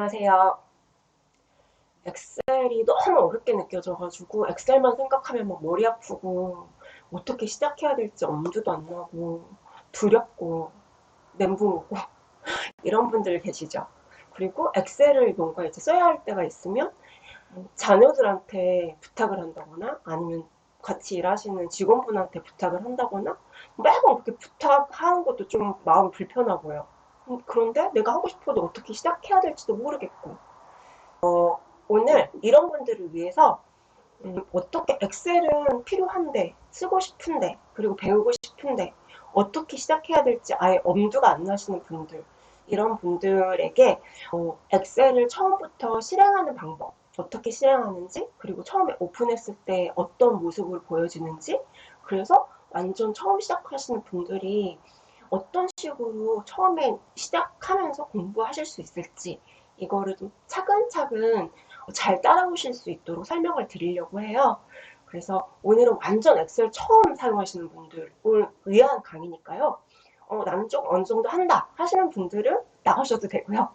안녕하세요. 엑셀이 너무 어렵게 느껴져가지고 엑셀만 생각하면 막 머리 아프고 어떻게 시작해야 될지 엄두도 안 나고 두렵고 멘붕 오고 이런 분들 계시죠. 그리고 엑셀을 뭔가 이제 써야 할 때가 있으면 자녀들한테 부탁을 한다거나 아니면 같이 일하시는 직원분한테 부탁을 한다거나 매번 그렇게 부탁하는 것도 좀 마음이 불편하고요. 그런데 내가 하고 싶어도 어떻게 시작해야 될지도 모르겠고 오늘 이런 분들을 위해서 어떻게 엑셀은 필요한데 쓰고 싶은데 그리고 배우고 싶은데 어떻게 시작해야 될지 아예 엄두가 안 나시는 분들 이런 분들에게 엑셀을 처음부터 실행하는 방법 어떻게 실행하는지 그리고 처음에 오픈했을 때 어떤 모습을 보여지는지 그래서 완전 처음 시작하시는 분들이 어떤 식으로 처음에 시작하면서 공부하실 수 있을지 이거를 좀 차근차근 잘 따라오실 수 있도록 설명을 드리려고 해요. 그래서 오늘은 완전 엑셀 처음 사용하시는 분들을 위한 강의니까요. 나는 좀 어느 정도 한다 하시는 분들은 나가셔도 되고요.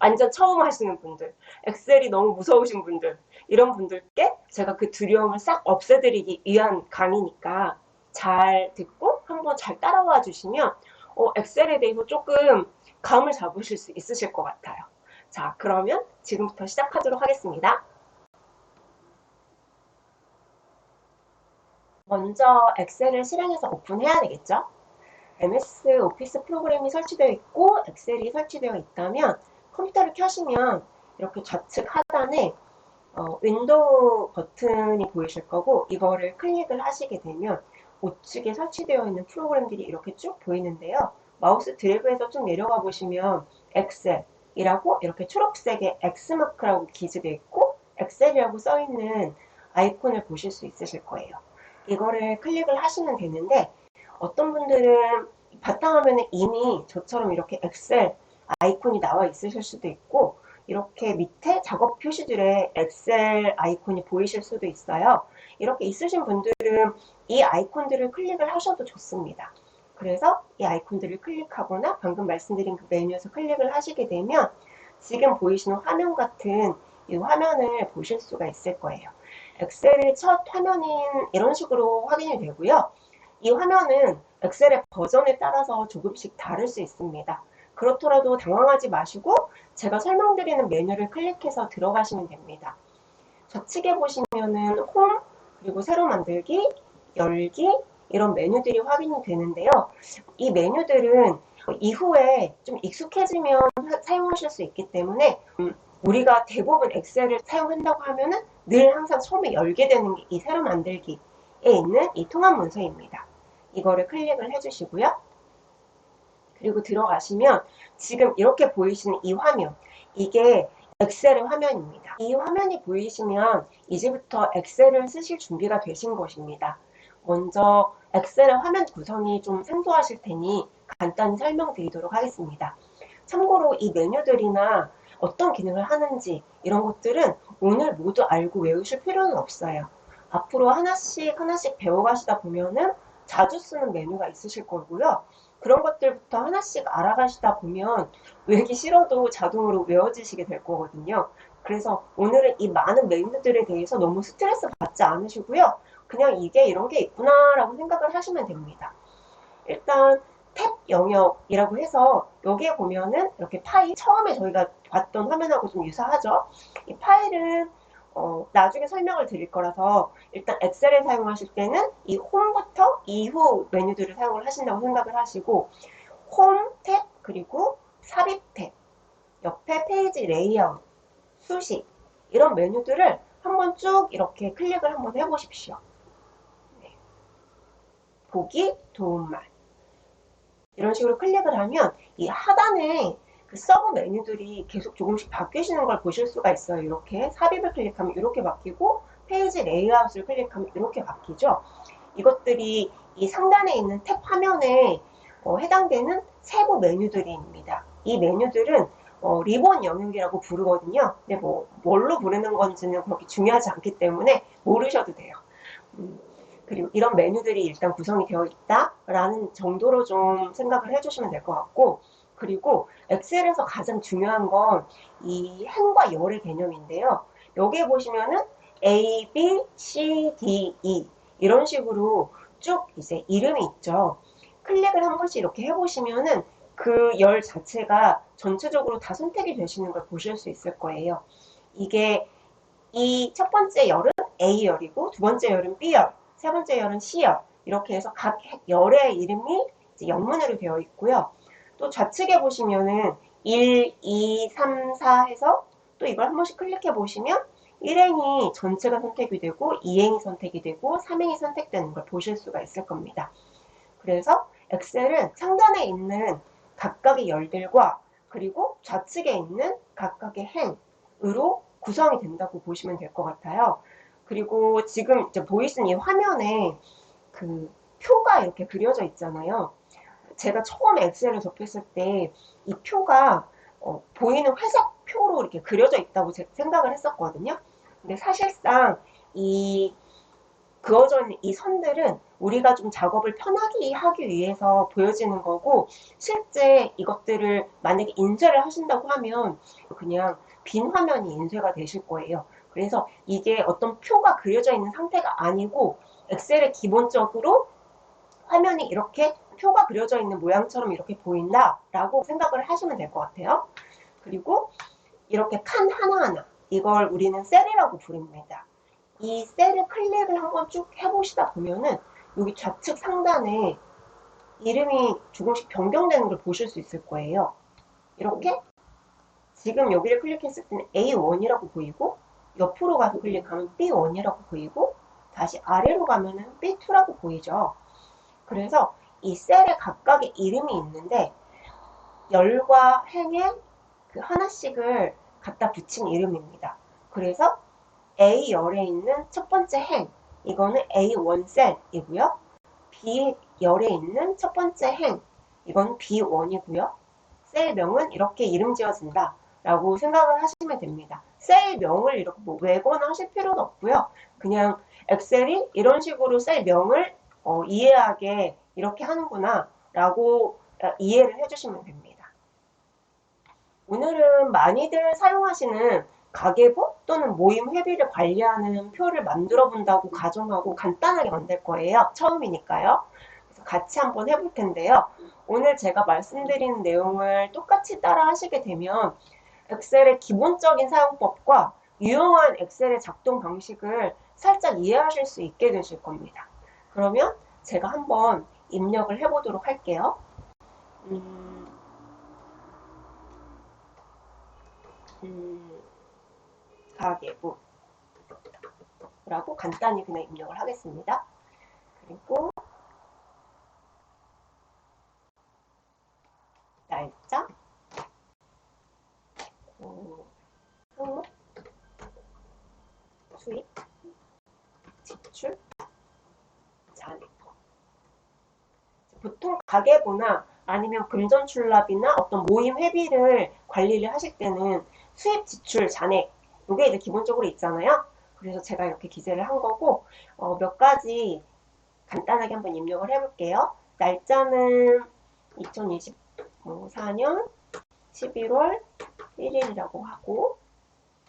완전 처음 하시는 분들, 엑셀이 너무 무서우신 분들, 이런 분들께 제가 그 두려움을 싹 없애드리기 위한 강의니까 잘 듣고 한번 잘 따라와 주시면 엑셀에 대해서 조금 감을 잡으실 수 있으실 것 같아요. 자, 그러면 지금부터 시작하도록 하겠습니다. 먼저 엑셀을 실행해서 오픈해야 되겠죠? MS 오피스 프로그램이 설치되어 있고 엑셀이 설치되어 있다면 컴퓨터를 켜시면 이렇게 좌측 하단에 윈도우 버튼이 보이실 거고 이거를 클릭을 하시게 되면 우측에 설치되어 있는 프로그램들이 이렇게 쭉 보이는데요. 마우스 드래그해서 쭉 내려가 보시면 엑셀이라고 이렇게 초록색의 X마크라고 기재되어 있고 엑셀이라고 써있는 아이콘을 보실 수 있으실 거예요. 이거를 클릭을 하시면 되는데 어떤 분들은 바탕화면에 이미 저처럼 이렇게 엑셀 아이콘이 나와 있으실 수도 있고 이렇게 밑에 작업 표시들에 엑셀 아이콘이 보이실 수도 있어요. 이렇게 있으신 분들은 이 아이콘들을 클릭을 하셔도 좋습니다. 그래서 이 아이콘들을 클릭하거나 방금 말씀드린 그 메뉴에서 클릭을 하시게 되면 지금 보이시는 화면 같은 이 화면을 보실 수가 있을 거예요. 엑셀의 첫 화면인 이런 식으로 확인이 되고요. 이 화면은 엑셀의 버전에 따라서 조금씩 다를 수 있습니다. 그렇더라도 당황하지 마시고 제가 설명드리는 메뉴를 클릭해서 들어가시면 됩니다. 좌측에 보시면은 홈, 그리고 새로 만들기, 열기 이런 메뉴들이 확인이 되는데요. 이 메뉴들은 이후에 좀 익숙해지면 사용하실 수 있기 때문에 우리가 대부분 엑셀을 사용한다고 하면은 늘 항상 처음에 열게 되는 게 이 새로 만들기에 있는 이 통합 문서입니다. 이거를 클릭을 해주시고요. 그리고 들어가시면 지금 이렇게 보이시는 이 화면 이게 엑셀의 화면입니다. 이 화면이 보이시면 이제부터 엑셀을 쓰실 준비가 되신 것입니다. 먼저 엑셀의 화면 구성이 좀 생소하실 테니 간단히 설명드리도록 하겠습니다. 참고로 이 메뉴들이나 어떤 기능을 하는지 이런 것들은 오늘 모두 알고 외우실 필요는 없어요. 앞으로 하나씩 하나씩 배워가시다 보면은 자주 쓰는 메뉴가 있으실 거고요. 그런 것들부터 하나씩 알아가시다 보면 외우기 싫어도 자동으로 외워지시게 될 거거든요. 그래서 오늘은 이 많은 메뉴들에 대해서 너무 스트레스 받지 않으시고요. 그냥 이게 이런 게 있구나라고 생각을 하시면 됩니다. 일단 탭 영역이라고 해서 여기에 보면은 이렇게 파일 처음에 저희가 봤던 화면하고 좀 유사하죠. 이 파일은 나중에 설명을 드릴 거라서 일단 엑셀을 사용하실 때는 이 홈부터 이후 메뉴들을 사용을 하신다고 생각을 하시고 홈 탭 그리고 삽입 탭 옆에 페이지 레이아웃 수식 이런 메뉴들을 한번 쭉 이렇게 클릭을 한번 해보십시오. 네. 보기 도움말 이런 식으로 클릭을 하면 이 하단에 그 서브 메뉴들이 계속 조금씩 바뀌시는 걸 보실 수가 있어요. 이렇게 삽입을 클릭하면 이렇게 바뀌고 페이지 레이아웃을 클릭하면 이렇게 바뀌죠. 이것들이 이 상단에 있는 탭 화면에 해당되는 세부 메뉴들입니다. 이 메뉴들은 리본 영역이라고 부르거든요. 근데 뭘로 부르는 건지는 그렇게 중요하지 않기 때문에 모르셔도 돼요. 그리고 이런 메뉴들이 일단 구성이 되어 있다라는 정도로 좀 생각을 해주시면 될 것 같고 그리고 엑셀에서 가장 중요한 건 이 행과 열의 개념인데요. 여기에 보시면은 A, B, C, D, E 이런 식으로 쭉 이제 이름이 있죠. 클릭을 한 번씩 이렇게 해보시면은 그 열 자체가 전체적으로 다 선택이 되시는 걸 보실 수 있을 거예요. 이게 이 첫 번째 열은 A열이고 두 번째 열은 B열, 세 번째 열은 C열 이렇게 해서 각 열의 이름이 이제 영문으로 되어 있고요. 또 좌측에 보시면은 1, 2, 3, 4 해서 또 이걸 한 번씩 클릭해 보시면 1행이 전체가 선택이 되고 2행이 선택이 되고 3행이 선택되는 걸 보실 수가 있을 겁니다. 그래서 엑셀은 상단에 있는 각각의 열들과 그리고 좌측에 있는 각각의 행으로 구성이 된다고 보시면 될 것 같아요. 그리고 지금 이제 보이시는 이 화면에 그 표가 이렇게 그려져 있잖아요. 제가 처음에 엑셀을 접했을 때 이 표가 보이는 회색 표로 이렇게 그려져 있다고 생각을 했었거든요. 근데 사실상 이 그어져 있는 이 선들은 우리가 좀 작업을 편하게 하기 위해서 보여지는 거고, 실제 이것들을 만약에 인쇄를 하신다고 하면 그냥 빈 화면이 인쇄가 되실 거예요. 그래서 이게 어떤 표가 그려져 있는 상태가 아니고 엑셀의 기본적으로 화면이 이렇게 표가 그려져 있는 모양처럼 이렇게 보인다라고 생각을 하시면 될 것 같아요. 그리고 이렇게 칸 하나하나 이걸 우리는 셀이라고 부릅니다. 이 셀을 클릭을 한번 쭉 해보시다 보면은 여기 좌측 상단에 이름이 조금씩 변경되는 걸 보실 수 있을 거예요. 이렇게 지금 여기를 클릭했을 때는 A1이라고 보이고 옆으로 가서 클릭하면 B1이라고 보이고 다시 아래로 가면은 B2라고 보이죠. 그래서 이 셀에 각각의 이름이 있는데 열과 행에 그 하나씩을 갖다 붙인 이름입니다. 그래서 A열에 있는 첫 번째 행, 이거는 A1 셀이고요. B열에 있는 첫 번째 행, 이건 B1이고요. 셀명은 이렇게 이름 지어진다 라고 생각을 하시면 됩니다. 셀명을 이렇게 뭐 외거나 하실 필요는 없고요. 그냥 엑셀이 이런 식으로 셀명을 이해하게 이렇게 하는구나 라고 이해를 해주시면 됩니다. 오늘은 많이들 사용하시는 가계부 또는 모임 회비를 관리하는 표를 만들어 본다고 가정하고 간단하게 만들 거예요. 처음이니까요. 그래서 같이 한번 해볼 텐데요. 오늘 제가 말씀드린 내용을 똑같이 따라 하시게 되면 엑셀의 기본적인 사용법과 유용한 엑셀의 작동 방식을 살짝 이해하실 수 있게 되실 겁니다. 그러면 제가 한번 입력을 해보도록 할게요. 가계부라고 간단히 그냥 입력을 하겠습니다. 그리고 날짜, 항목, 수입, 지출, 잔액. 보통 가계부나 아니면 금전출납이나 어떤 모임 회비를 관리를 하실 때는 수입, 지출, 잔액 이게 이제 기본적으로 있잖아요. 그래서 제가 이렇게 기재를 한 거고 몇 가지 간단하게 한번 입력을 해볼게요. 날짜는 2024년 11월 1일이라고 하고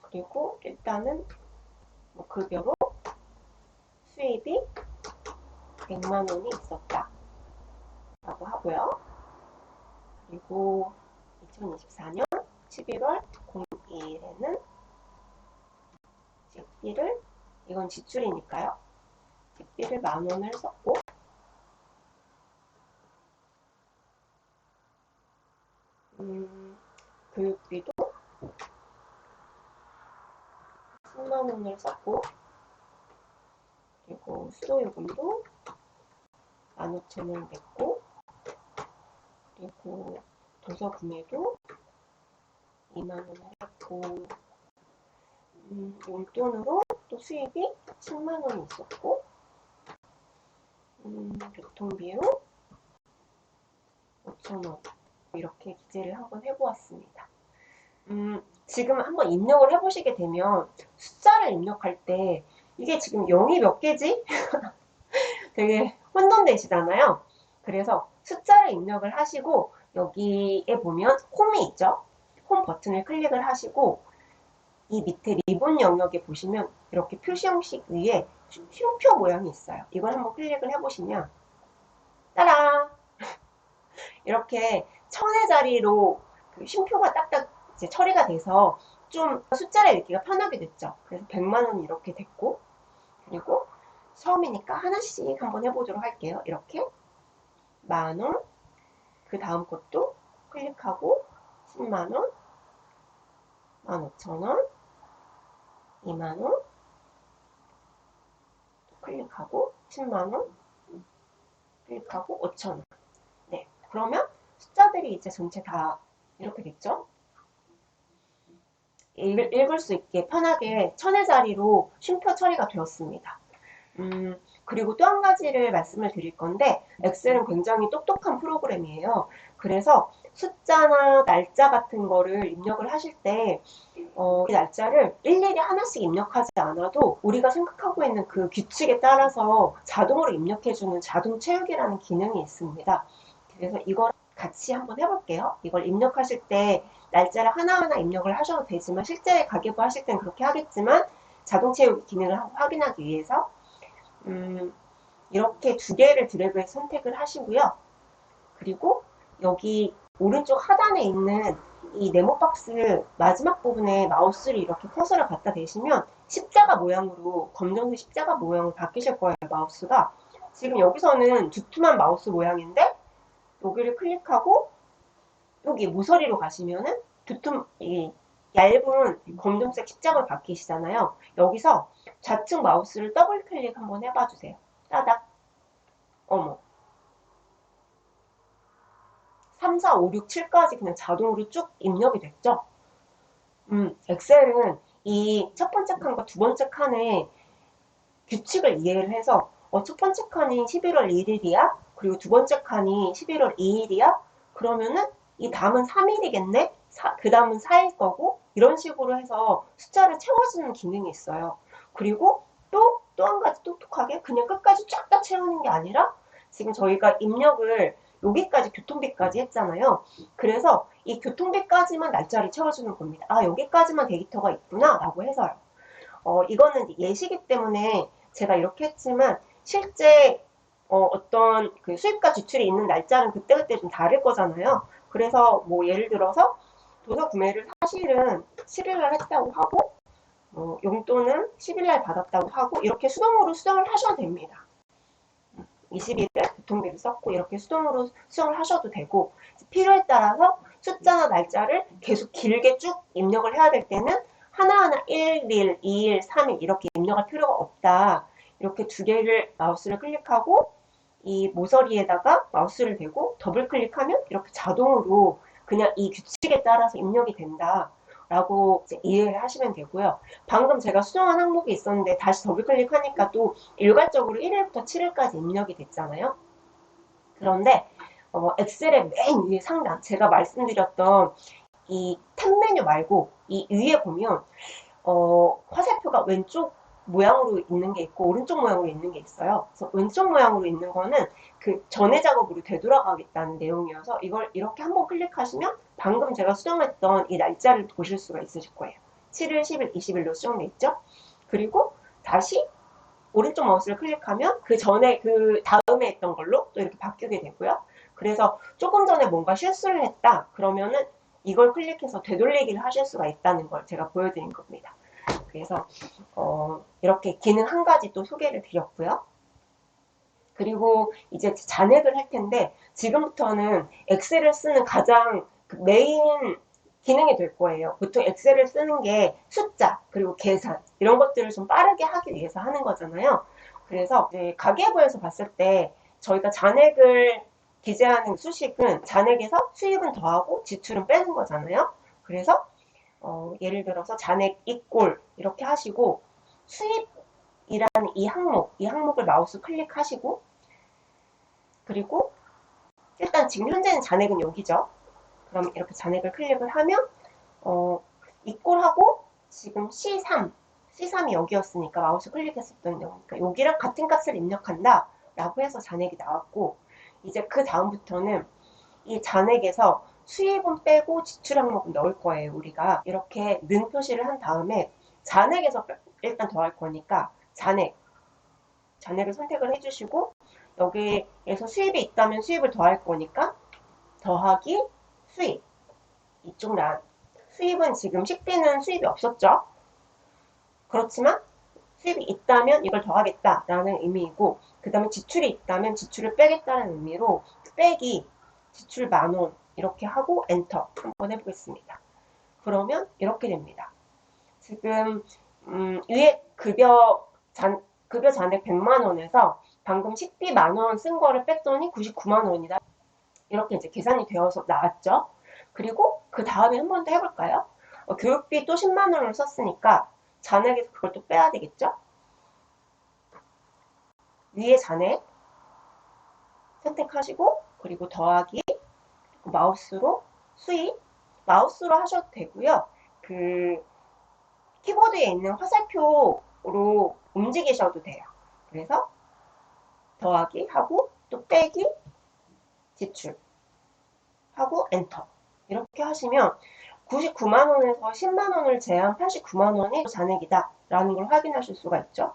그리고 일단은 급여로 수입이 100만 원이 있었다 라고 하고요. 그리고 2024년 11월 02일에는 집비를 이건 지출이니까요. 집비를 10,000원을 썼고 교육비도 10만 원을 썼고 그리고 수도요금도 15,000원 냈고 그리고 도서 구매도 2만 원을 했고 용돈으로 또 수입이 10만 원이 있었고 교통비로 5,000원 이렇게 기재를 한번 해보았습니다. 지금 한번 입력을 해보시게 되면 숫자를 입력할 때 이게 지금 0이 몇 개지? 되게 혼돈되시잖아요. 그래서 숫자를 입력을 하시고 여기에 보면 홈이 있죠. 홈 버튼을 클릭을 하시고 이 밑에 리본 영역에 보시면 이렇게 표시 형식 위에 쉼표 모양이 있어요. 이걸 한번 클릭을 해보시면 따라 이렇게 천의 자리로 그 쉼표가 딱딱 이제 처리가 돼서 좀 숫자를 읽기가 편하게 됐죠. 그래서 100만 원 이렇게 됐고, 그리고 처음이니까 하나씩 한번 해보도록 할게요. 이렇게 만 원, 그 다음 것도 클릭하고 10만 원, 15,000원, 2만 원, 클릭하고 10만 원, 클릭하고 5,000원. 네, 그러면 숫자들이 이제 전체 다 이렇게 됐죠. 읽을 수 있게 편하게 천의 자리로 쉼표 처리가 되었습니다. 그리고 또 한 가지를 말씀을 드릴 건데 엑셀은 굉장히 똑똑한 프로그램이에요. 그래서 숫자나 날짜 같은 거를 입력을 하실 때 이 날짜를 일일이 하나씩 입력하지 않아도 우리가 생각하고 있는 그 규칙에 따라서 자동으로 입력해주는 자동 채우기라는 기능이 있습니다. 그래서 이걸 같이 한번 해볼게요. 이걸 입력하실 때 날짜를 하나하나 입력을 하셔도 되지만 실제 가계부 하실 땐 그렇게 하겠지만 자동 채우기 기능을 확인하기 위해서 이렇게 두 개를 드래그해서 선택을 하시고요. 그리고 여기 오른쪽 하단에 있는 이 네모 박스 마지막 부분에 마우스를 이렇게 커서를 갖다 대시면 십자가 모양으로 검정색 십자가 모양으로 바뀌실 거예요. 마우스가 지금 여기서는 두툼한 마우스 모양인데 여기를 클릭하고 여기 모서리로 가시면은 이 얇은 검정색 십자가로 바뀌시잖아요. 여기서 좌측 마우스를 더블 클릭 한번 해봐 주세요. 따닥. 어머. 3, 4, 5, 6, 7까지 그냥 자동으로 쭉 입력이 됐죠. 엑셀은 이 첫 번째 칸과 두 번째 칸의 규칙을 이해를 해서 첫 번째 칸이 11월 1일이야? 그리고 두 번째 칸이 11월 2일이야? 그러면은 이 다음은 3일이겠네? 그 다음은 4일 거고 이런 식으로 해서 숫자를 채워주는 기능이 있어요. 그리고 또 한 가지 똑똑하게 그냥 끝까지 쫙 다 채우는 게 아니라 지금 저희가 입력을 여기까지 교통비까지 했잖아요. 그래서 이 교통비까지만 날짜를 채워주는 겁니다. 아, 여기까지만 데이터가 있구나 라고 해서요. 이거는 예시기 때문에 제가 이렇게 했지만 실제 어떤 그 수입과 지출이 있는 날짜는 그때그때 좀 다를 거잖아요. 그래서 뭐 예를 들어서 도서 구매를 사실은 7일날 했다고 하고 용돈은 10일날 받았다고 하고 이렇게 수동으로 수정을 하셔도 됩니다. 20일에 교통비를 썼고 이렇게 수동으로 수정을 하셔도 되고 필요에 따라서 숫자나 날짜를 계속 길게 쭉 입력을 해야 될 때는 하나하나 1일, 2일, 3일 이렇게 입력할 필요가 없다. 이렇게 두 개를 마우스를 클릭하고 이 모서리에다가 마우스를 대고 더블 클릭하면 이렇게 자동으로 그냥 이 규칙에 따라서 입력이 된다. 라고 이해를 하시면 되고요. 방금 제가 수정한 항목이 있었는데 다시 더블 클릭하니까 또 일괄적으로 1일부터 7일까지 입력이 됐잖아요. 그런데 엑셀의 맨 위에 상단 제가 말씀드렸던 이 탭 메뉴 말고 이 위에 보면 화살표가 왼쪽 모양으로 있는 게 있고 오른쪽 모양으로 있는 게 있어요. 그래서 왼쪽 모양으로 있는 거는 그 전에 작업으로 되돌아가겠다는 내용이어서 이걸 이렇게 한번 클릭하시면 방금 제가 수정했던 이 날짜를 보실 수가 있으실 거예요. 7일, 10일, 20일로 수정돼 있죠. 그리고 다시 오른쪽 마우스를 클릭하면 그 전에 그 다음에 했던 걸로 또 이렇게 바뀌게 되고요. 그래서 조금 전에 뭔가 실수를 했다 그러면은 이걸 클릭해서 되돌리기를 하실 수가 있다는 걸 제가 보여드린 겁니다. 그래서 이렇게 기능 한 가지 또 소개를 드렸고요. 그리고 이제 잔액을 할 텐데 지금부터는 엑셀을 쓰는 가장 메인 기능이 될 거예요. 보통 엑셀을 쓰는 게 숫자 그리고 계산 이런 것들을 좀 빠르게 하기 위해서 하는 거잖아요. 그래서 이제 가계부에서 봤을 때 저희가 잔액을 기재하는 수식은 잔액에서 수입은 더하고 지출은 빼는 거잖아요. 그래서 예를 들어서 잔액 이꼴 이렇게 하시고 수입이라는 이 항목을 마우스 클릭하시고 그리고 일단 지금 현재는 잔액은 여기죠. 그럼 이렇게 잔액을 클릭을 하면 이꼴하고 지금 C3이 여기였으니까 마우스 클릭했었던 내용이니까 여기랑 같은 값을 입력한다 라고 해서 잔액이 나왔고 이제 그 다음부터는 이 잔액에서 수입은 빼고 지출 항목은 넣을 거예요. 우리가 이렇게 는 표시를 한 다음에 잔액에서 일단 더할 거니까 잔액을 선택을 해주시고, 여기에서 수입이 있다면 수입을 더할 거니까 더하기 수입. 이쪽 란 수입은 지금 식비는 수입이 없었죠. 그렇지만 수입이 있다면 이걸 더하겠다라는 의미이고, 그 다음에 지출이 있다면 지출을 빼겠다는 의미로 빼기 지출 10,000원 이렇게 하고 엔터 한번 해보겠습니다. 그러면 이렇게 됩니다. 지금 위에 급여 잔액 100만 원에서 방금 식비 10,000원 쓴 거를 뺐더니 99만 원이다. 이렇게 이제 계산이 되어서 나왔죠. 그리고 그 다음에 한 번 더 해볼까요? 교육비 또 10만 원을 썼으니까 잔액에서 그걸 또 빼야 되겠죠? 위에 잔액 선택하시고, 그리고 더하기, 마우스로 수입, 마우스로 하셔도 되고요. 그 키보드에 있는 화살표로 움직이셔도 돼요. 그래서 더하기 하고 또 빼기 지출 하고 엔터 이렇게 하시면 99만 원에서 10만 원을 제한 89만 원이 잔액이다 라는 걸 확인하실 수가 있죠.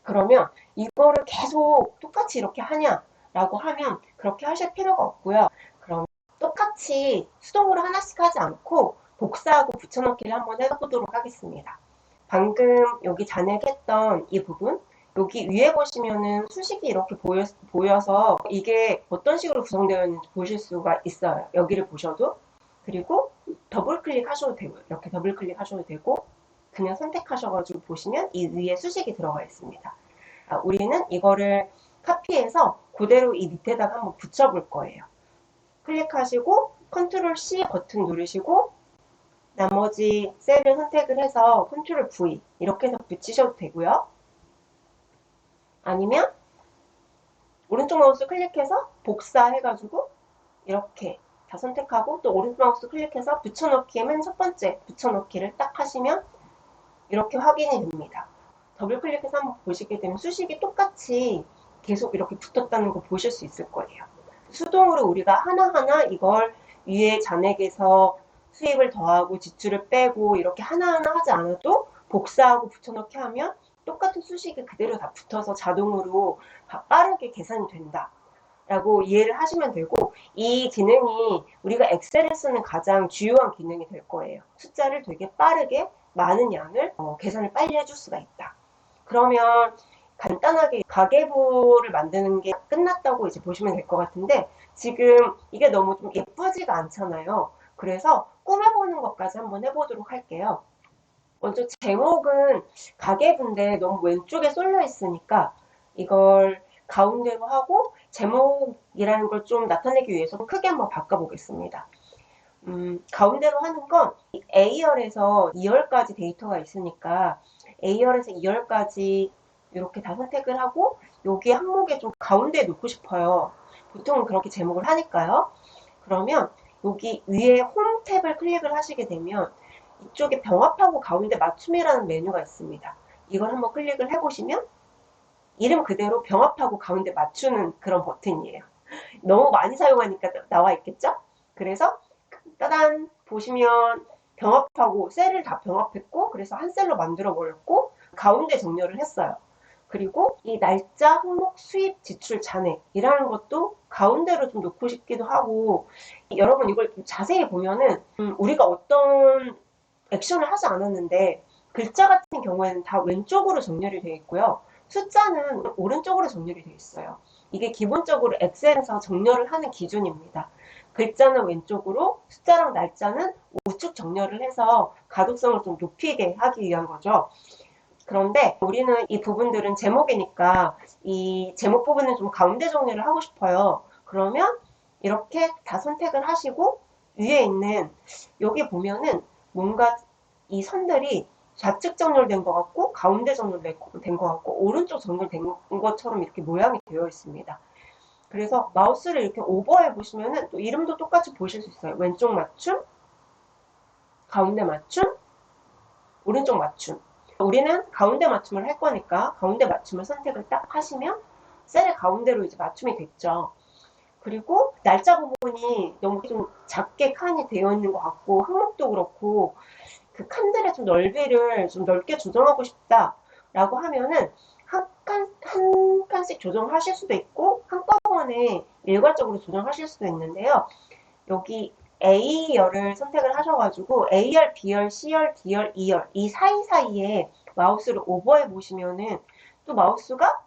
그러면 이거를 계속 똑같이 이렇게 하냐라고 하면 그렇게 하실 필요가 없고요. 그럼 똑같이 수동으로 하나씩 하지 않고 복사하고 붙여넣기를 한번 해보도록 하겠습니다. 방금 여기 잔액했던 이 부분, 여기 위에 보시면은 수식이 이렇게 보여서 이게 어떤 식으로 구성되어 있는지 보실 수가 있어요. 여기를 보셔도. 그리고 더블 클릭하셔도 되고요. 이렇게 더블 클릭하셔도 되고, 그냥 선택하셔가지고 보시면 이 위에 수식이 들어가 있습니다. 우리는 이거를 카피해서 그대로 이 밑에다가 한번 붙여볼 거예요. 클릭하시고 컨트롤 C 버튼 누르시고 나머지 셀을 선택을 해서 컨트롤 V 이렇게 해서 붙이셔도 되고요. 아니면 오른쪽 마우스 클릭해서 복사해가지고 이렇게 다 선택하고 또 오른쪽 마우스 클릭해서 붙여넣기 맨 첫 번째 붙여넣기를 딱 하시면 이렇게 확인이 됩니다. 더블 클릭해서 한번 보시게 되면 수식이 똑같이 계속 이렇게 붙었다는 거 보실 수 있을 거예요. 수동으로 우리가 하나하나 이걸 위에 잔액에서 수입을 더하고 지출을 빼고 이렇게 하나하나 하지 않아도 복사하고 붙여넣기 하면 똑같은 수식이 그대로 다 붙어서 자동으로 빠르게 계산이 된다 라고 이해를 하시면 되고, 이 기능이 우리가 엑셀을 쓰는 가장 주요한 기능이 될 거예요. 숫자를 되게 빠르게 많은 양을 계산을 빨리 해줄 수가 있다. 그러면 간단하게 가계부를 만드는 게 끝났다고 이제 보시면 될 것 같은데, 지금 이게 너무 좀 예쁘지가 않잖아요. 그래서 꾸며보는 것까지 한번 해보도록 할게요. 먼저 제목은 가계부인데 너무 왼쪽에 쏠려 있으니까 이걸 가운데로 하고 제목이라는 걸 좀 나타내기 위해서 크게 한번 바꿔보겠습니다. 가운데로 하는 건 A열에서 2열까지 데이터가 있으니까 A열에서 2열까지 이렇게 다 선택을 하고 여기 항목에 좀 가운데에 놓고 싶어요. 보통은 그렇게 제목을 하니까요. 그러면 여기 위에 홈 탭을 클릭을 하시게 되면 이쪽에 병합하고 가운데 맞춤이라는 메뉴가 있습니다. 이걸 한번 클릭을 해보시면 이름 그대로 병합하고 가운데 맞추는 그런 버튼이에요. 너무 많이 사용하니까 나와 있겠죠? 그래서 따단 보시면 병합하고 셀을 다 병합했고, 그래서 한 셀로 만들어 버렸고 가운데 정렬을 했어요. 그리고 이 날짜, 항목, 수입, 지출, 잔액이라는 것도 가운데로 좀 놓고 싶기도 하고, 여러분 이걸 좀 자세히 보면은 우리가 어떤 액션을 하지 않았는데 글자 같은 경우에는 다 왼쪽으로 정렬이 되어 있고요. 숫자는 오른쪽으로 정렬이 되어 있어요. 이게 기본적으로 엑셀에서 정렬을 하는 기준입니다. 글자는 왼쪽으로, 숫자랑 날짜는 우측 정렬을 해서 가독성을 좀 높이게 하기 위한 거죠. 그런데 우리는 이 부분들은 제목이니까 이 제목 부분은 좀 가운데 정리를 하고 싶어요. 그러면 이렇게 다 선택을 하시고 위에 있는 여기 보면은 뭔가 이 선들이 좌측 정렬된 것 같고 가운데 정렬된 것 같고 오른쪽 정렬된 것처럼 이렇게 모양이 되어 있습니다. 그래서 마우스를 이렇게 오버해 보시면은 또 이름도 똑같이 보실 수 있어요. 왼쪽 맞춤, 가운데 맞춤, 오른쪽 맞춤. 우리는 가운데 맞춤을 할 거니까 가운데 맞춤을 선택을 딱 하시면 셀의 가운데로 이제 맞춤이 됐죠. 그리고 날짜 부분이 너무 좀 작게 칸이 되어 있는 것 같고 항목도 그렇고 그 칸들의 좀 넓이를 좀 넓게 조정하고 싶다라고 하면은 한 칸씩 조정하실 수도 있고 한꺼번에 일괄적으로 조정하실 수도 있는데요. 여기 A열을 선택을 하셔가지고 A열, B열, C열, D열, E열 이 사이사이에 마우스를 오버해 보시면은 또 마우스가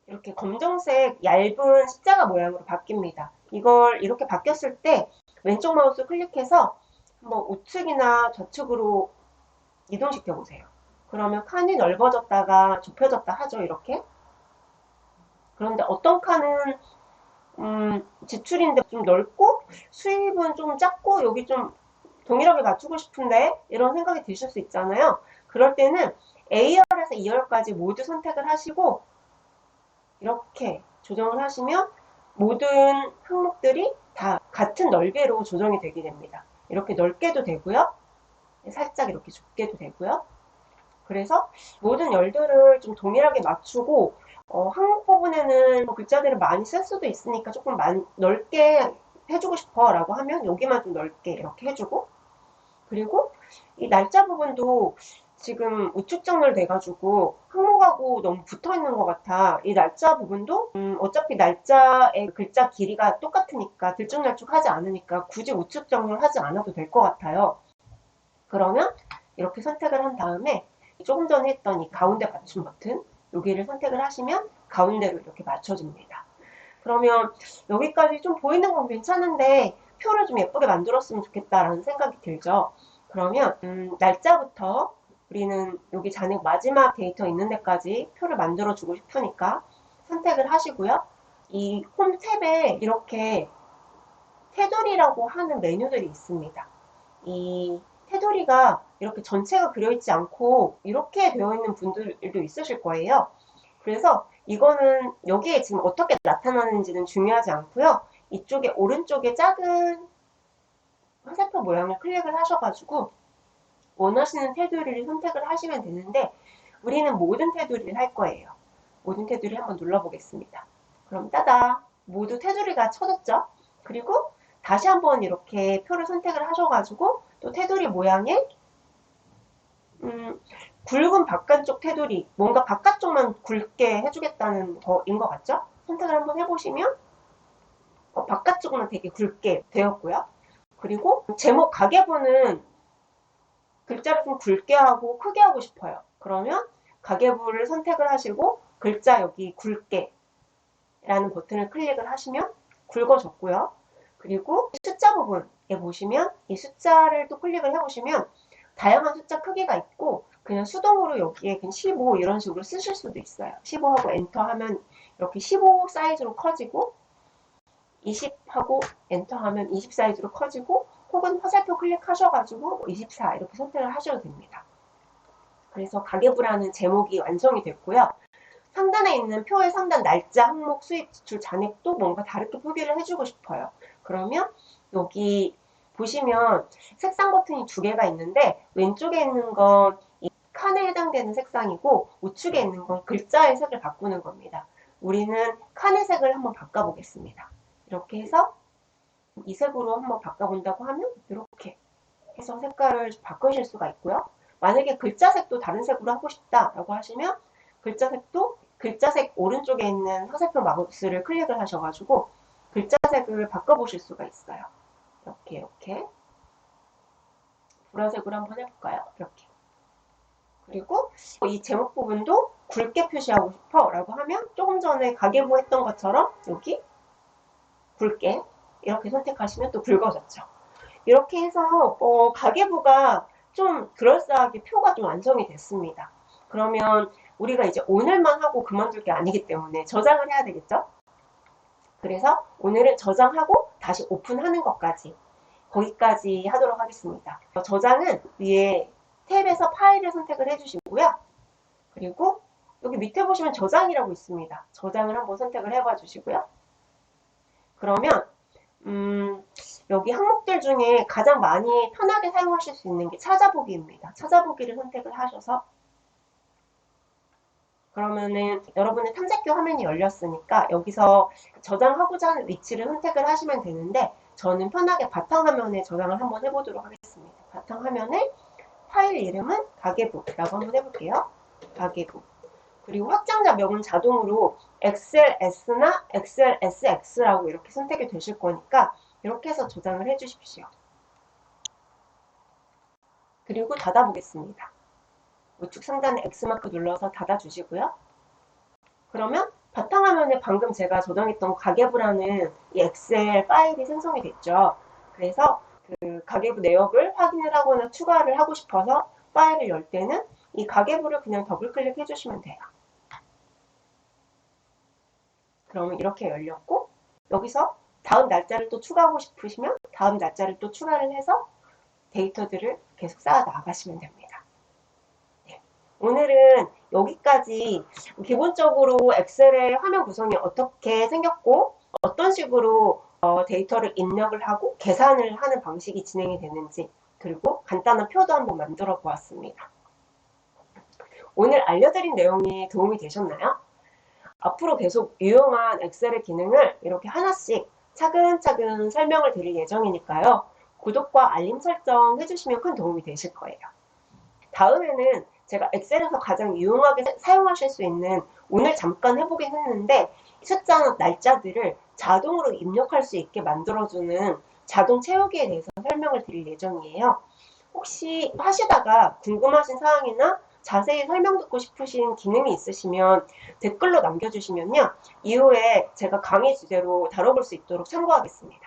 이렇게 검정색 얇은 십자가 모양으로 바뀝니다. 이걸 이렇게 바뀌었을 때 왼쪽 마우스 클릭해서 한번 우측이나 좌측으로 이동시켜 보세요. 그러면 칸이 넓어졌다가 좁혀졌다 하죠, 이렇게. 그런데 어떤 칸은 지출인데 좀 넓고 수입은 좀 작고 여기 좀 동일하게 맞추고 싶은데 이런 생각이 드실 수 있잖아요. 그럴 때는 A열에서 E열까지 모두 선택을 하시고 이렇게 조정을 하시면 모든 항목들이 다 같은 넓이로 조정이 되게 됩니다. 이렇게 넓게도 되고요. 살짝 이렇게 좁게도 되고요. 그래서 모든 열들을 좀 동일하게 맞추고 항목 부분에는 글자들을 많이 쓸 수도 있으니까 조금 넓게 해주고 싶어 라고 하면 여기만 좀 넓게 이렇게 해주고 그리고 이 날짜 부분도 지금 우측 정렬돼가지고 항목하고 너무 붙어있는 것 같아. 이 날짜 부분도 어차피 날짜의 글자 길이가 똑같으니까 들쭉날쭉하지 않으니까 굳이 우측 정렬하지 않아도 될 것 같아요. 그러면 이렇게 선택을 한 다음에 조금 전에 했던 이 가운데 맞춤 버튼 여기를 선택을 하시면 가운데로 이렇게 맞춰집니다. 그러면 여기까지 좀 보이는 건 괜찮은데 표를 좀 예쁘게 만들었으면 좋겠다라는 생각이 들죠. 그러면 날짜부터 우리는 여기 잔액 마지막 데이터 있는 데까지 표를 만들어 주고 싶으니까 선택을 하시고요. 이 홈 탭에 이렇게 테두리라고 하는 메뉴들이 있습니다. 이 테두리가 이렇게 전체가 그려있지 않고 이렇게 되어 있는 분들도 있으실 거예요. 그래서 이거는 여기에 지금 어떻게 나타나는지는 중요하지 않고요. 이쪽에 오른쪽에 작은 화살표 모양을 클릭을 하셔가지고 원하시는 테두리를 선택을 하시면 되는데 우리는 모든 테두리를 할 거예요. 모든 테두리 한번 눌러보겠습니다. 그럼 따다 모두 테두리가 쳐졌죠? 그리고 다시 한번 이렇게 표를 선택을 하셔가지고 또 테두리 모양에 굵은 바깥쪽 테두리 뭔가 바깥쪽만 굵게 해주겠다는 거인 것 같죠? 선택을 한번 해보시면 바깥쪽은 되게 굵게 되었고요. 그리고 제목 가계부는 글자를 좀 굵게 하고 크게 하고 싶어요. 그러면 가계부를 선택을 하시고 글자 여기 굵게 라는 버튼을 클릭을 하시면 굵어졌고요. 그리고 숫자 부분에 보시면 이 숫자를 또 클릭을 해보시면 다양한 숫자 크기가 있고 그냥 수동으로 여기에 그냥 15 이런 식으로 쓰실 수도 있어요. 15하고 엔터 하면 이렇게 15 사이즈로 커지고 20 하고 엔터 하면 20 사이즈로 커지고 혹은 화살표 클릭하셔가지고 24 이렇게 선택을 하셔도 됩니다. 그래서 가계부라는 제목이 완성이 됐고요. 상단에 있는 표의 상단 날짜, 항목, 수입, 지출, 잔액도 뭔가 다르게 표기를 해주고 싶어요. 그러면 여기 보시면 색상 버튼이 두 개가 있는데 왼쪽에 있는 건 이 칸에 해당되는 색상이고 우측에 있는 건 글자의 색을 바꾸는 겁니다. 우리는 칸의 색을 한번 바꿔보겠습니다. 이렇게 해서 이 색으로 한번 바꿔본다고 하면 이렇게 해서 색깔을 바꾸실 수가 있고요. 만약에 글자색도 다른 색으로 하고 싶다라고 하시면 글자색도 글자색 오른쪽에 있는 화살표 마우스를 클릭을 하셔가지고 글자색을 바꿔보실 수가 있어요. 이렇게 보라색으로 한번 해볼까요? 이렇게. 그리고 이 제목 부분도 굵게 표시하고 싶어 라고 하면 조금 전에 가계부 했던 것처럼 여기 굵게 이렇게 선택하시면 또 굵어졌죠. 이렇게 해서 가계부가 좀 그럴싸하게 표가 좀 완성이 됐습니다. 그러면 우리가 이제 오늘만 하고 그만둘 게 아니기 때문에 저장을 해야 되겠죠? 그래서 오늘은 저장하고 다시 오픈하는 것까지 거기까지 하도록 하겠습니다. 저장은 위에 탭에서 파일을 선택을 해주시고요. 그리고 여기 밑에 보시면 저장이라고 있습니다. 저장을 한번 선택을 해봐 주시고요. 그러면 여기 항목들 중에 가장 많이 편하게 사용하실 수 있는 게 찾아보기입니다. 찾아보기를 선택을 하셔서 그러면은 여러분의 탐색교 화면이 열렸으니까 여기서 저장하고자 하는 위치를 선택을 하시면 되는데 저는 편하게 바탕화면에 저장을 한번 해보도록 하겠습니다. 바탕화면에 파일 이름은 가계부라고 한번 해볼게요. 가계부. 그리고 확장자 명은 자동으로 XLS나 XLSX라고 이렇게 선택이 되실 거니까 이렇게 해서 저장을 해주십시오. 그리고 닫아보겠습니다. 우측 상단에 X마크 눌러서 닫아주시고요. 그러면 바탕화면에 방금 제가 저장했던 가계부라는 이 엑셀 파일이 생성이 됐죠. 그래서 그 가계부 내역을 확인을 하거나 추가를 하고 싶어서 파일을 열 때는 이 가계부를 그냥 더블 클릭해 주시면 돼요. 그러면 이렇게 열렸고 여기서 다음 날짜를 또 추가하고 싶으시면 다음 날짜를 또 추가를 해서 데이터들을 계속 쌓아 나가시면 됩니다. 네. 오늘은 여기까지 기본적으로 엑셀의 화면 구성이 어떻게 생겼고 어떤 식으로 데이터를 입력을 하고 계산을 하는 방식이 진행이 되는지 그리고 간단한 표도 한번 만들어 보았습니다. 오늘 알려드린 내용이 도움이 되셨나요? 앞으로 계속 유용한 엑셀의 기능을 이렇게 하나씩 차근차근 설명을 드릴 예정이니까요. 구독과 알림 설정 해주시면 큰 도움이 되실 거예요. 다음에는 제가 엑셀에서 가장 유용하게 사용하실 수 있는 오늘 잠깐 해보긴 했는데 숫자나 날짜들을 자동으로 입력할 수 있게 만들어주는 자동 채우기에 대해서 설명을 드릴 예정이에요. 혹시 하시다가 궁금하신 사항이나 자세히 설명 듣고 싶으신 기능이 있으시면 댓글로 남겨주시면요. 이후에 제가 강의 주제로 다뤄볼 수 있도록 참고하겠습니다.